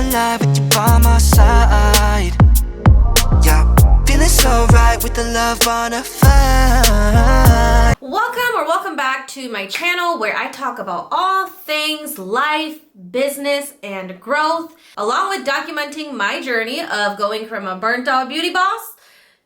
alive with you by my side. Yeah, feeling so right with the love on a fire. Welcome back to my channel where I talk about all things life, business, and growth, along with documenting my journey of going from a burnt out beauty boss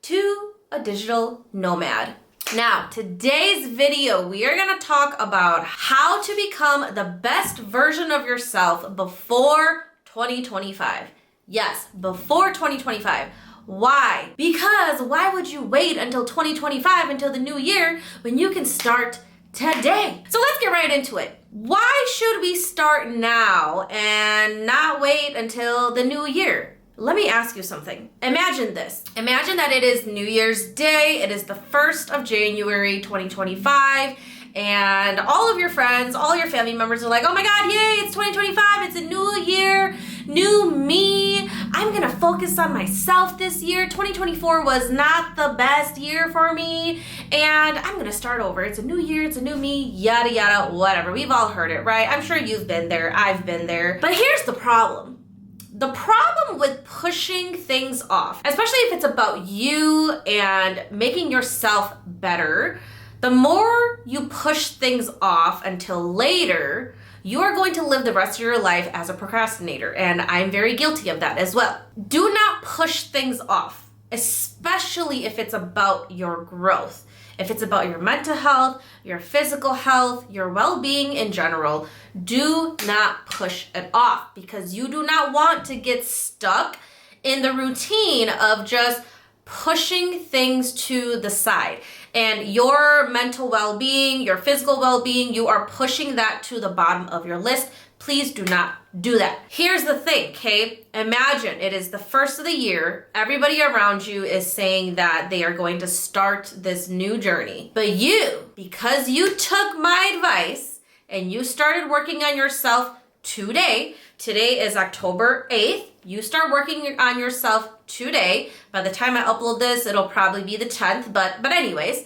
to a digital nomad. Now, today's video, we are going to talk about how to become the best version of yourself before 2025. Yes, before 2025. Why? Because why would you wait until 2025, until the new year, when you can start today? So let's get right into it. Why should we start now and not wait until the new year? Let me ask you something. Imagine this. Imagine that it is New Year's Day. It is the 1st of January, 2025. And all of your friends, all your family members are like, oh my God, yay, it's 2025. It's a new year, new me. I'm going to focus on myself this year. 2024 was not the best year for me. And I'm going to start over. It's a new year. It's a new me, yada, yada, whatever. We've all heard it, right? I'm sure you've been there. I've been there. But here's the problem. The problem with pushing things off, especially if it's about you and making yourself better, the more you push things off until later, you are going to live the rest of your life as a procrastinator. And I'm very guilty of that as well. Do not push things off, especially if it's about your growth. If it's about your mental health, your physical health, your well-being in general, do not push it off because you do not want to get stuck in the routine of just pushing things to the side. And your mental well-being, your physical well-being, you are pushing that to the bottom of your list. Please do not do that. Here's the thing, okay? Imagine it is the 1st of the year. Everybody around you is saying that they are going to start this new journey. But you, because you took my advice and you started working on yourself today is October 8th. You start working on yourself today. By the time I upload this, it'll probably be the 10th. But anyways,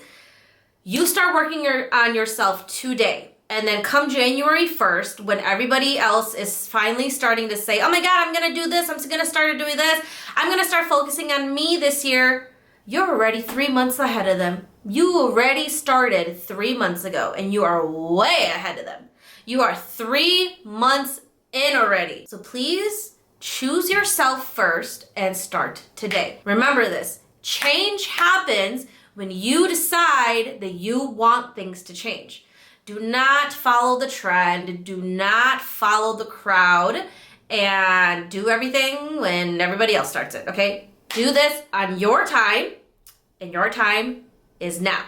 you start working on yourself today. And then come January 1st, when everybody else is finally starting to say, oh my God, I'm going to do this. I'm going to start doing this. I'm going to start focusing on me this year. You're already 3 months ahead of them. You already started 3 months ago and you are way ahead of them. You are 3 months in already. So please choose yourself first and start today. Remember this, change happens when you decide that you want things to change. Do not follow the trend. Do not follow the crowd and do everything when everybody else starts it, okay? Do this on your time, and your time is now.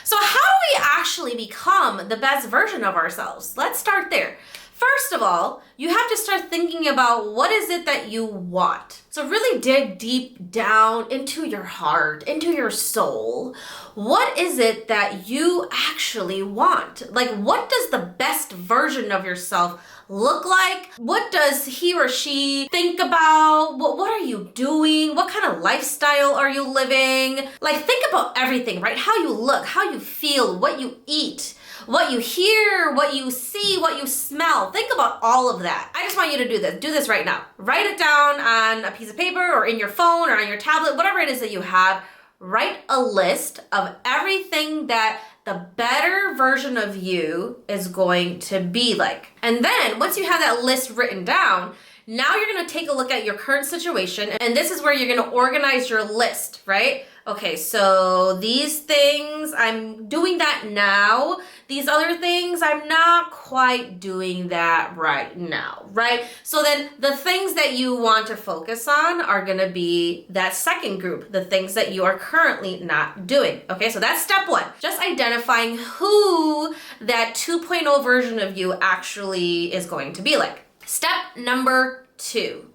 So how do we actually become the best version of ourselves? Let's start there. First of all, you have to start thinking about what is it that you want. So really dig deep down into your heart, into your soul. What is it that you actually want? Like, what does the best version of yourself look like? What does he or she think about? What are you doing? What kind of lifestyle are you living? Like, think about everything, right? How you look, how you feel, what you eat, what you hear, what you see, what you smell. Think about all of that. I just want you to do this. Do this right now. Write it down on a piece of paper or in your phone or on your tablet, whatever it is that you have. Write a list of everything that the better version of you is going to be like. And then once you have that list written down, now you're going to take a look at your current situation. And this is where you're going to organize your list, right? Okay, so these things, I'm doing that now. These other things, I'm not quite doing that right now, right? So then the things that you want to focus on are gonna be that second group, the things that you are currently not doing. Okay, so that's step one. Just identifying who that 2.0 version of you actually is going to be like. Step number 2,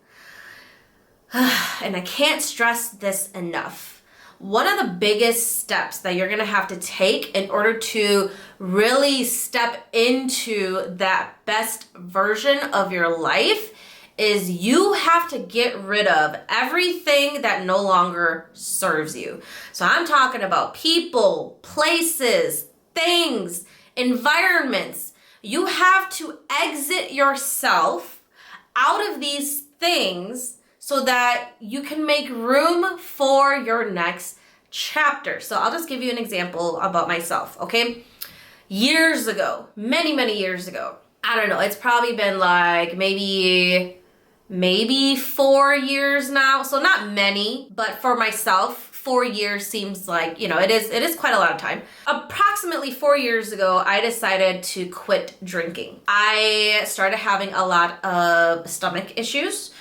and I can't stress this enough. One of the biggest steps that you're gonna have to take in order to really step into that best version of your life is you have to get rid of everything that no longer serves you. So I'm talking about people, places, things, environments. You have to exit yourself out of these things so that you can make room for your next chapter. So I'll just give you an example about myself, okay? Years ago, many, many years ago, I don't know, it's probably been like maybe 4 years now. So not many, but for myself, 4 years seems like, it is quite a lot of time. Approximately 4 years ago, I decided to quit drinking. I started having a lot of stomach issues.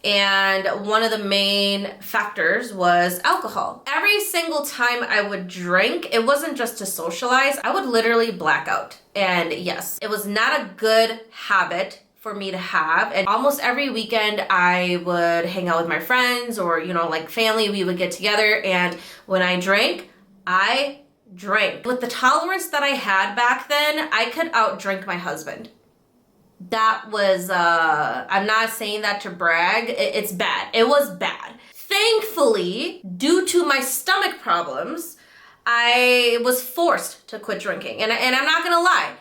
And one of the main factors was alcohol. Every single time I would drink, it wasn't just to socialize, I would literally black out. And yes, it was not a good habit for me to have. And almost every weekend I would hang out with my friends or, like family, we would get together. And when I drank, I drank. With the tolerance that I had back then, I could outdrink my husband. That was, I'm not saying that to brag. It's bad. It was bad. Thankfully, due to my stomach problems, I was forced to quit drinking. And I'm not gonna lie.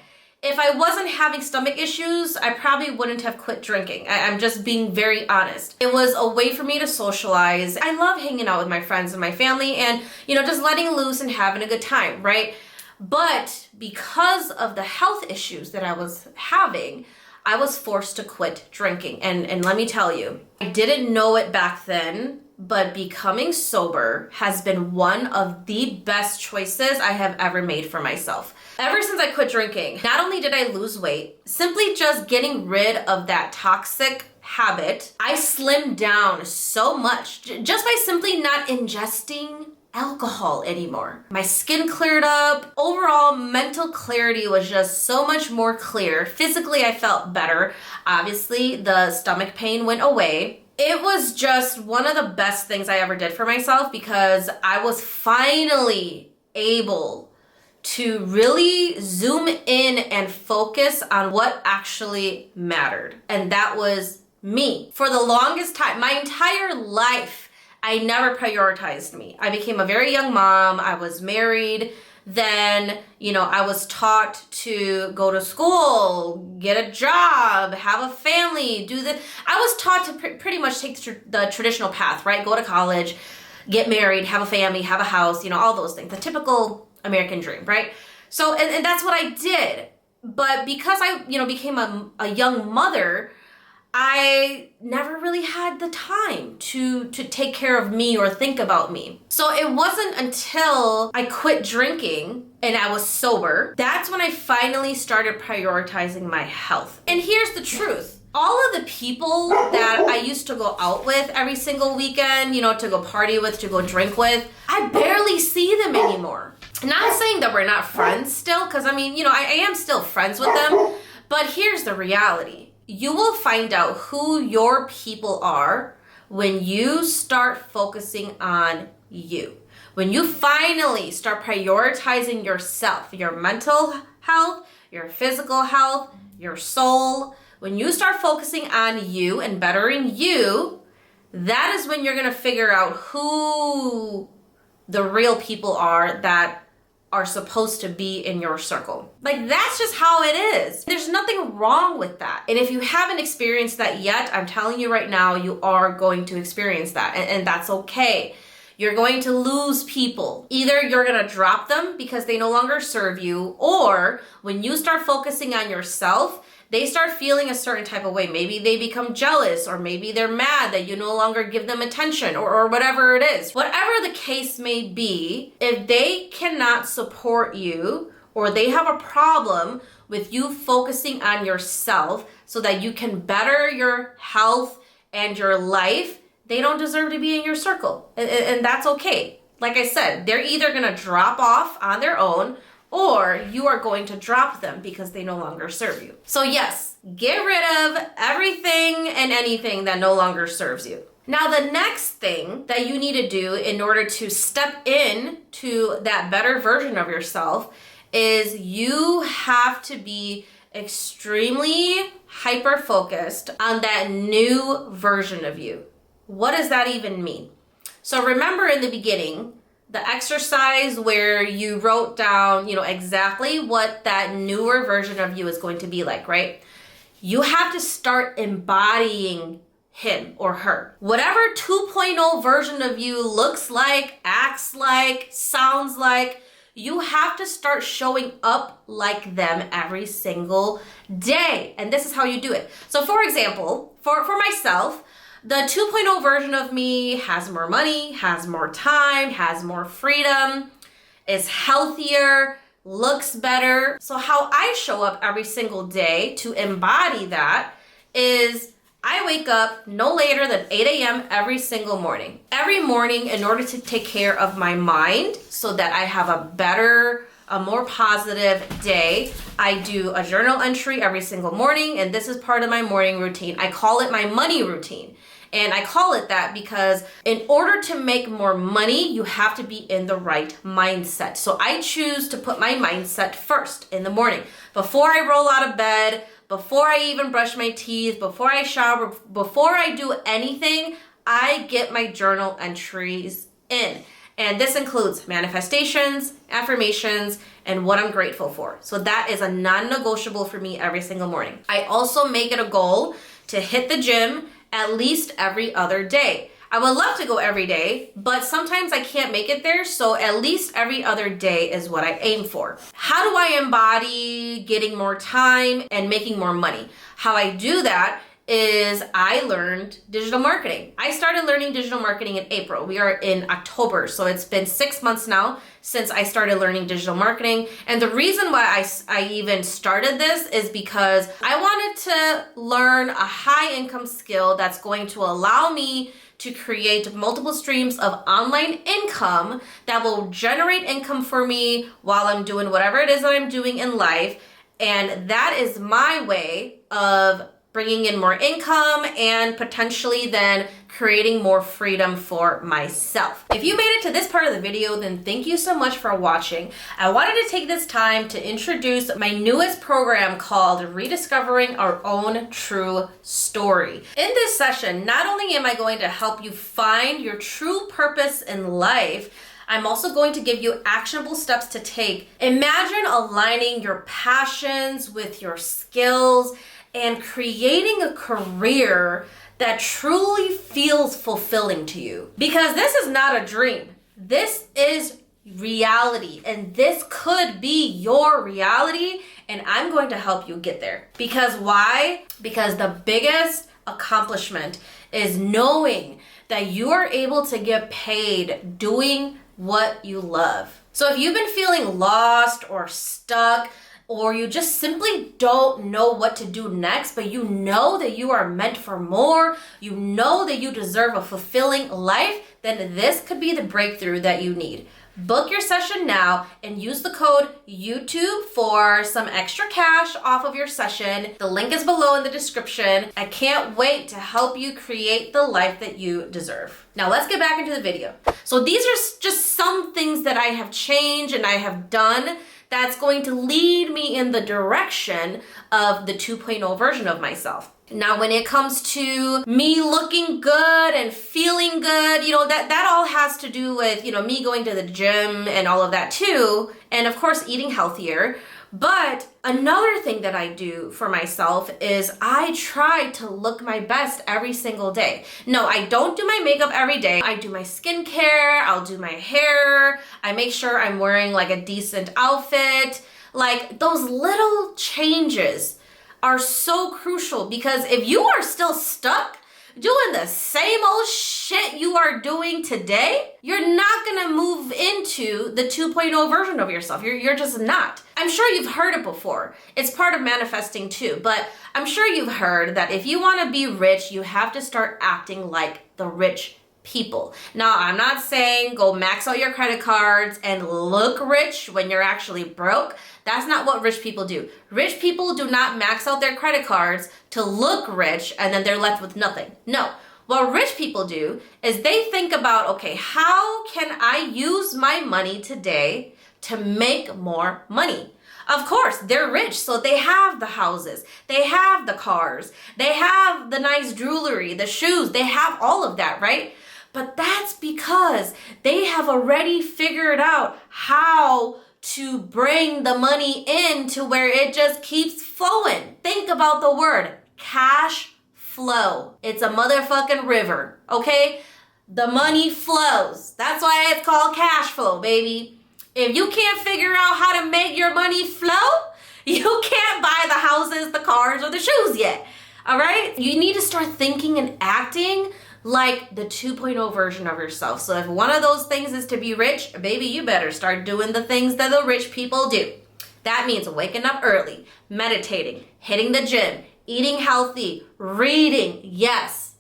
If I wasn't having stomach issues, I probably wouldn't have quit drinking. I'm just being very honest. It was a way for me to socialize. I love hanging out with my friends and my family and, just letting loose and having a good time, right? But because of the health issues that I was having, I was forced to quit drinking. And let me tell you, I didn't know it back then, but becoming sober has been one of the best choices I have ever made for myself. Ever since I quit drinking, not only did I lose weight, simply just getting rid of that toxic habit, I slimmed down so much just by simply not ingesting alcohol anymore. My skin cleared up. Overall, mental clarity was just so much more clear. Physically, I felt better. Obviously, the stomach pain went away. It was just one of the best things I ever did for myself because I was finally able to really zoom in and focus on what actually mattered. And that was me. For the longest time, my entire life, I never prioritized me. I became a very young mom. I was married. Then, I was taught to go to school, get a job, have a family, do this. I was taught to pretty much take the traditional path, right? Go to college, get married, have a family, have a house, all those things. The typical American dream, right? So, and that's what I did. But because I, became a young mother, I never really had the time to take care of me or think about me. So it wasn't until I quit drinking and I was sober, that's when I finally started prioritizing my health. And here's the truth. All of the people that I used to go out with every single weekend, to go party with, to go drink with, I barely see them anymore. Not saying that we're not friends still, because I am still friends with them, but here's the reality. You will find out who your people are when you start focusing on you. When you finally start prioritizing yourself, your mental health, your physical health, your soul, when you start focusing on you and bettering you, that is when you're going to figure out who the real people are that are supposed to be in your circle. Like, that's just how it is. There's nothing wrong with that. And if you haven't experienced that yet, I'm telling you right now, you are going to experience that. And that's okay. You're going to lose people. Either you're going to drop them because they no longer serve you, or when you start focusing on yourself, they start feeling a certain type of way. Maybe they become jealous, or maybe they're mad that you no longer give them attention, or whatever it is. Whatever the case may be, if they cannot support you, or they have a problem with you focusing on yourself so that you can better your health and your life, they don't deserve to be in your circle. And that's okay. Like I said, they're either gonna drop off on their own, or you are going to drop them because they no longer serve you. So yes, get rid of everything and anything that no longer serves you. Now, the next thing that you need to do in order to step in to that better version of yourself is you have to be extremely hyper-focused on that new version of you. What does that even mean? So remember in the beginning, the exercise where you wrote down, exactly what that newer version of you is going to be like, right? You have to start embodying him or her. Whatever 2.0 version of you looks like, acts like, sounds like, you have to start showing up like them every single day. And this is how you do it. So for example, for myself, the 2.0 version of me has more money, has more time, has more freedom, is healthier, looks better. So how I show up every single day to embody that is I wake up no later than 8 a.m. every single morning. Every morning, in order to take care of my mind so that I have a more positive day, I do a journal entry every single morning, and this is part of my morning routine. I call it my money routine. And I call it that because in order to make more money, you have to be in the right mindset. So I choose to put my mindset first in the morning. Before I roll out of bed, before I even brush my teeth, before I shower, before I do anything, I get my journal entries in. And this includes manifestations, affirmations, and what I'm grateful for. So that is a non-negotiable for me every single morning. I also make it a goal to hit the gym at least every other day. I would love to go every day, but sometimes I can't make it there, so at least every other day is what I aim for. How do I embody getting more time and making more money? How I do that is I learned digital marketing. I started learning digital marketing in April. We are in October, so it's been 6 months now since I started learning digital marketing. And the reason why I even started this is because I wanted to learn a high income skill that's going to allow me to create multiple streams of online income that will generate income for me while I'm doing whatever it is that I'm doing in life. And that is my way of bringing in more income and potentially then creating more freedom for myself. If you made it to this part of the video, then thank you so much for watching. I wanted to take this time to introduce my newest program called Rediscovering Our Own True Story. In this session, not only am I going to help you find your true purpose in life, I'm also going to give you actionable steps to take. Imagine aligning your passions with your skills and creating a career that truly feels fulfilling to you. Because this is not a dream. This is reality, and this could be your reality, and I'm going to help you get there. Because why? Because the biggest accomplishment is knowing that you are able to get paid doing what you love. So if you've been feeling lost or stuck, or you just simply don't know what to do next, but you know that you are meant for more, you know that you deserve a fulfilling life, then this could be the breakthrough that you need. Book your session now and use the code YouTube for some extra cash off of your session. The link is below in the description. I can't wait to help you create the life that you deserve. Now let's get back into the video. So these are just some things that I have changed and I have done that's going to lead me in the direction of the 2.0 version of myself. Now, when it comes to me looking good and feeling good, that all has to do with, me going to the gym and all of that too. And of course, eating healthier. But another thing that I do for myself is I try to look my best every single day. No, I don't do my makeup every day. I do my skincare, I'll do my hair, I make sure I'm wearing like a decent outfit. Like those little changes are so crucial because if you are still stuck doing the same old shit you are doing today, you're not gonna move into the 2.0 version of yourself. You're just not. I'm sure you've heard it before. It's part of manifesting too, but I'm sure you've heard that if you wanna be rich, you have to start acting like the rich people. Now, I'm not saying go max out your credit cards and look rich when you're actually broke. That's not what rich people do. Rich people do not max out their credit cards to look rich and then they're left with nothing. No. What rich people do is they think about, okay, how can I use my money today to make more money? Of course, they're rich, so they have the houses, they have the cars, they have the nice jewelry, the shoes, they have all of that, right? But that's because they have already figured out how to bring the money in to where it just keeps flowing. Think about the word cash flow. It's a motherfucking river, okay? The money flows. That's why it's called cash flow, baby. If you can't figure out how to make your money flow, you can't buy the houses, the cars, or the shoes yet, all right? You need to start thinking and acting like the 2.0 version of yourself. So if one of those things is to be rich, baby, you better start doing the things that the rich people do. That means waking up early, meditating, hitting the gym, eating healthy, reading. Yes,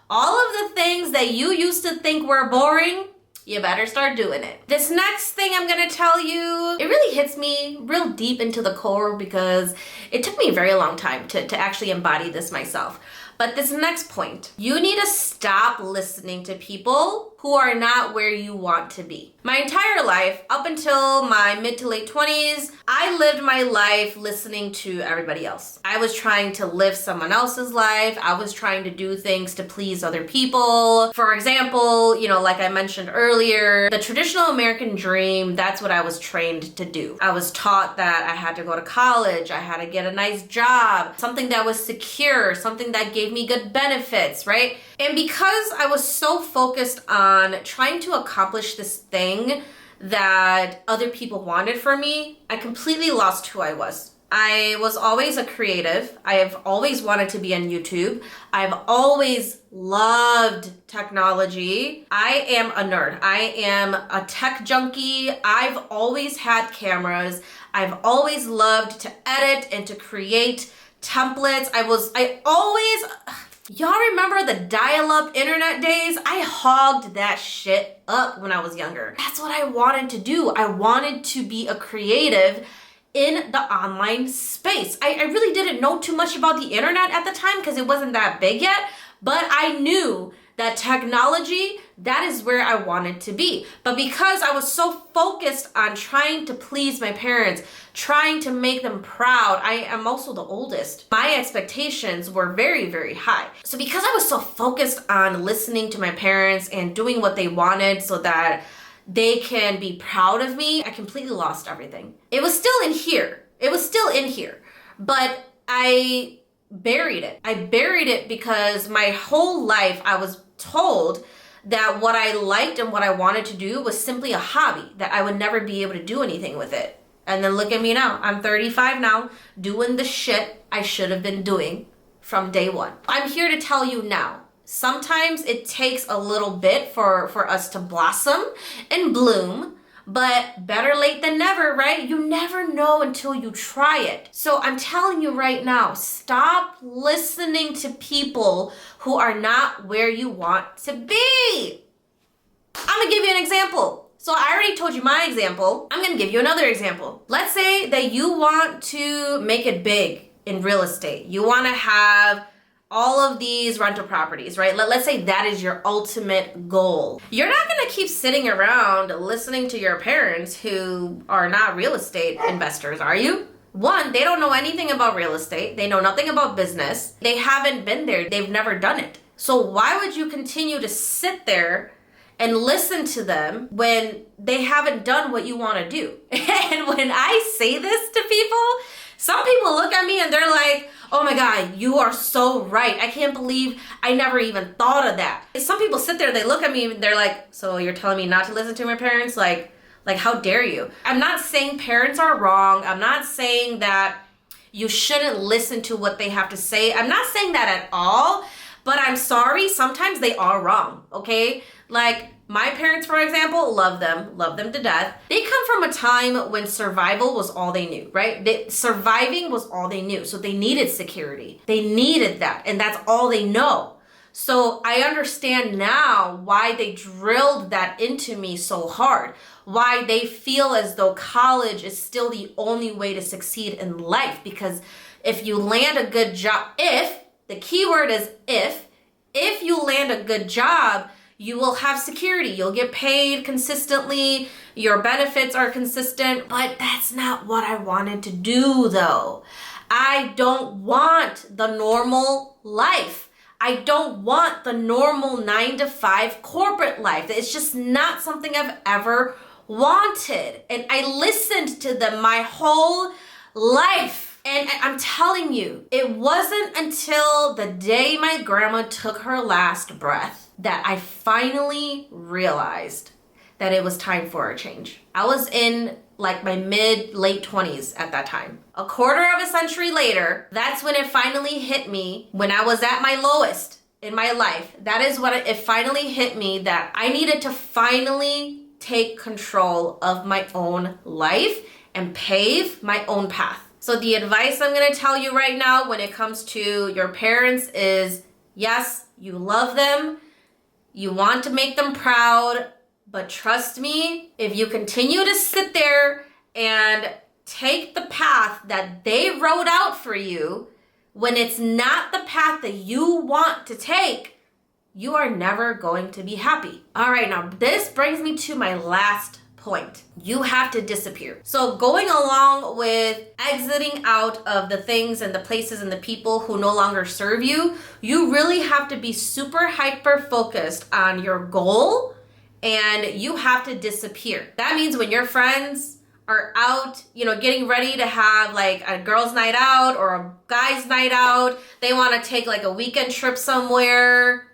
all of the things that you used to think were boring, you better start doing it. This next thing I'm gonna tell you, it really hits me real deep into the core because it took me a very long time to actually embody this myself. But this next point, you need to stop listening to people who are not where you want to be. My entire life, up until my mid to late 20s, I lived my life listening to everybody else. I was trying to live someone else's life. I was trying to do things to please other people. For example, like I mentioned earlier, the traditional American dream, that's what I was trained to do. I was taught that I had to go to college, I had to get a nice job, something that was secure, something that gave me good benefits, right? And because I was so focused on trying to accomplish this thing that other people wanted for me, I completely lost who I was. I was always a creative. I have always wanted to be on YouTube. I've always loved technology. I am a nerd. I am a tech junkie. I've always had cameras. I've always loved to edit and to create templates. Y'all remember the dial-up internet days? I hogged that shit up when I was younger. That's what I wanted to do. I wanted to be a creative in the online space. I really didn't know too much about the internet at the time because it wasn't that big yet, but I knew that technology, that is where I wanted to be. But because I was so focused on trying to please my parents, trying to make them proud, I am also the oldest. My expectations were very, very high. So because I was so focused on listening to my parents and doing what they wanted so that they can be proud of me, I completely lost everything. It was still in here. But I buried it. I buried it because my whole life I was told that what I liked and what I wanted to do was simply a hobby, that I would never be able to do anything with it. And then look at me now. I'm 35 now, doing the shit I should have been doing from day one. I'm here to tell you now, sometimes it takes a little bit for us to blossom and bloom, but better late than never, right? You never know until you try it. So I'm telling you right now, stop listening to people who are not where you want to be. I'm gonna give you an example. So I already told you my example. I'm gonna give you another example. Let's say that you want to make it big in real estate. You wanna have all of these rental properties, right? Let's say that is your ultimate goal. You're not gonna keep sitting around listening to your parents who are not real estate investors, are you? One, they don't know anything about real estate. They know nothing about business. They haven't been there. They've never done it. So why would you continue to sit there and listen to them when they haven't done what you wanna do? And when I say this to people, some people look at me and they're like, oh my God, you are so right. I can't believe I never even thought of that. Some people sit there, they look at me and they're like, so you're telling me not to listen to my parents? Like how dare you? I'm not saying parents are wrong. I'm not saying that you shouldn't listen to what they have to say. I'm not saying that at all, but I'm sorry, sometimes they are wrong, okay? Like my parents, for example, love them to death. They come from a time when survival was all they knew, right? Surviving was all they knew. So they needed security. They needed that. And that's all they know. So I understand now why they drilled that into me so hard. Why they feel as though college is still the only way to succeed in life. Because if you land a good job, the key word is if you land a good job, you will have security. You'll get paid consistently. Your benefits are consistent. But that's not what I wanted to do, though. I don't want the normal life. I don't want the normal 9-to-5 corporate life. It's just not something I've ever wanted. And I listened to them my whole life. And I'm telling you, it wasn't until the day my grandma took her last breath that I finally realized that it was time for a change. I was in like my late 20s at that time. A quarter of a century later, that's when it finally hit me, when I was at my lowest in my life. That is when it finally hit me that I needed to finally take control of my own life and pave my own path. So the advice I'm gonna tell you right now when it comes to your parents is, yes, you love them, you want to make them proud, but trust me, if you continue to sit there and take the path that they wrote out for you, when it's not the path that you want to take, you are never going to be happy. All right, now this brings me to my last point. You have to disappear. So going along with exiting out of the things and the places and the people who no longer serve you, you really have to be super hyper focused on your goal, and you have to disappear. That means when your friends are out, getting ready to have like a girls' night out or a guys' night out, they want to take like a weekend trip somewhere,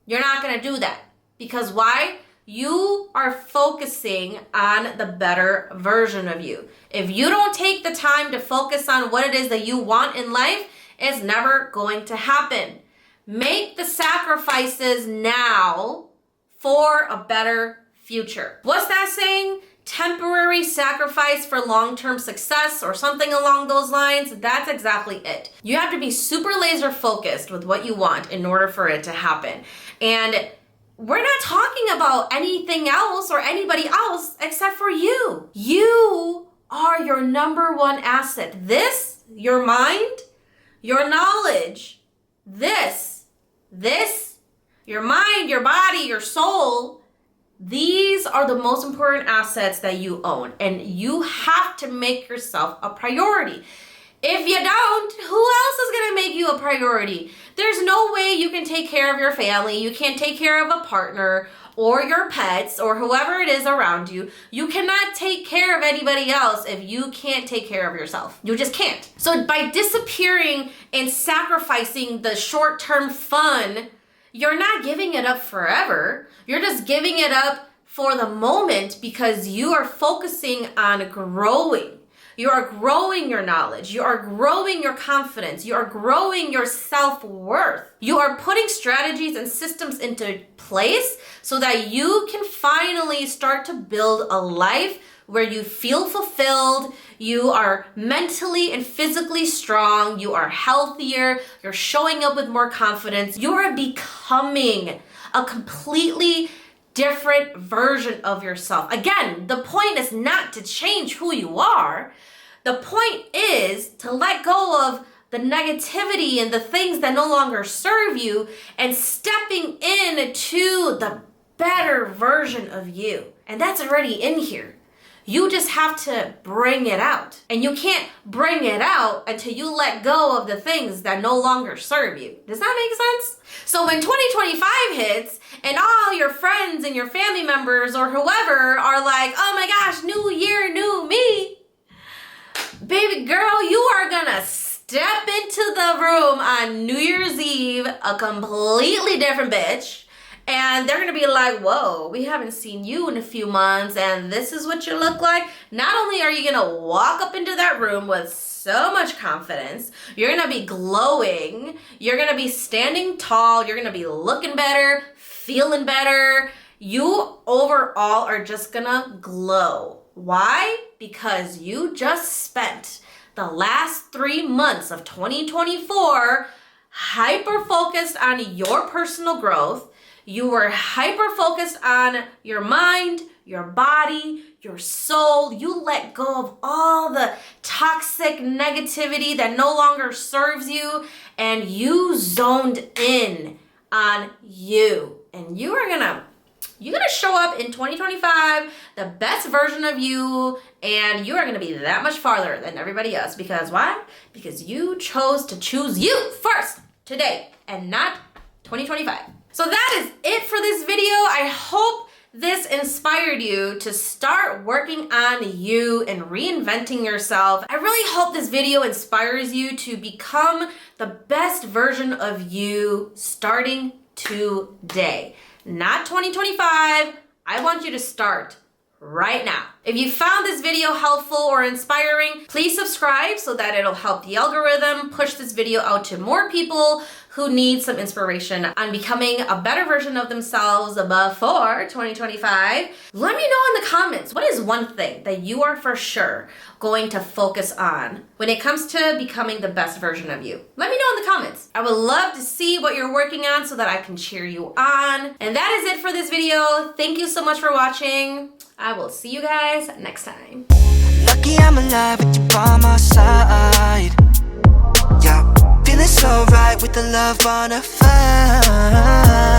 you're not going to do that. Because why? You are focusing on the better version of you. If you don't take the time to focus on what it is that you want in life, it's never going to happen. Make the sacrifices now for a better future. What's that saying? Temporary sacrifice for long-term success or something along those lines. That's exactly it. You have to be super laser focused with what you want in order for it to happen. And we're not talking about anything else or anybody else except for you. You are your number one asset. This, your mind, your knowledge, this, your mind, your body, your soul, these are the most important assets that you own. And you have to make yourself a priority. If you don't, who else is going to make you a priority? There's no way you can take care of your family. You can't take care of a partner or your pets or whoever it is around you. You cannot take care of anybody else if you can't take care of yourself. You just can't. So by disappearing and sacrificing the short-term fun, you're not giving it up forever. You're just giving it up for the moment because you are focusing on growing. You are growing your knowledge. You are growing your confidence. You are growing your self-worth. You are putting strategies and systems into place so that you can finally start to build a life where you feel fulfilled, you are mentally and physically strong, you are healthier, you're showing up with more confidence, you are becoming a completely different version of yourself. Again, the point is not to change who you are. The point is to let go of the negativity and the things that no longer serve you and stepping into the better version of you. And that's already in here. You just have to bring it out. And you can't bring it out until you let go of the things that no longer serve you. Does that make sense? So when 2025 hits and all your friends and your family members or whoever are like, oh my gosh, new year, new me. Baby girl, you are gonna step into the room on New Year's Eve a completely different bitch. And they're going to be like, whoa, we haven't seen you in a few months and this is what you look like. Not only are you going to walk up into that room with so much confidence, you're going to be glowing, you're going to be standing tall, you're going to be looking better, feeling better. You overall are just going to glow. Why? Because you just spent the last 3 months of 2024 hyper-focused on your personal growth. You were hyper-focused on your mind, your body, your soul. You let go of all the toxic negativity that no longer serves you, and you zoned in on you. And you're gonna show up in 2025, the best version of you, and you are gonna be that much farther than everybody else. Because why? Because you chose to choose you first today and not 2025. So that is it for this video. I hope this inspired you to start working on you and reinventing yourself. I really hope this video inspires you to become the best version of you starting today. Not 2025. I want you to start right now. If you found this video helpful or inspiring, please subscribe so that it'll help the algorithm push this video out to more people who need some inspiration on becoming a better version of themselves before 2025. Let me know in the comments, what is one thing that you are for sure going to focus on when it comes to becoming the best version of you? Let me know in the comments. I would love to see what you're working on so that I can cheer you on. And that is it for this video. Thank you so much for watching. I will see you guys next time. Lucky I'm alive with you by my side. Yeah, feeling so right with the love on a find.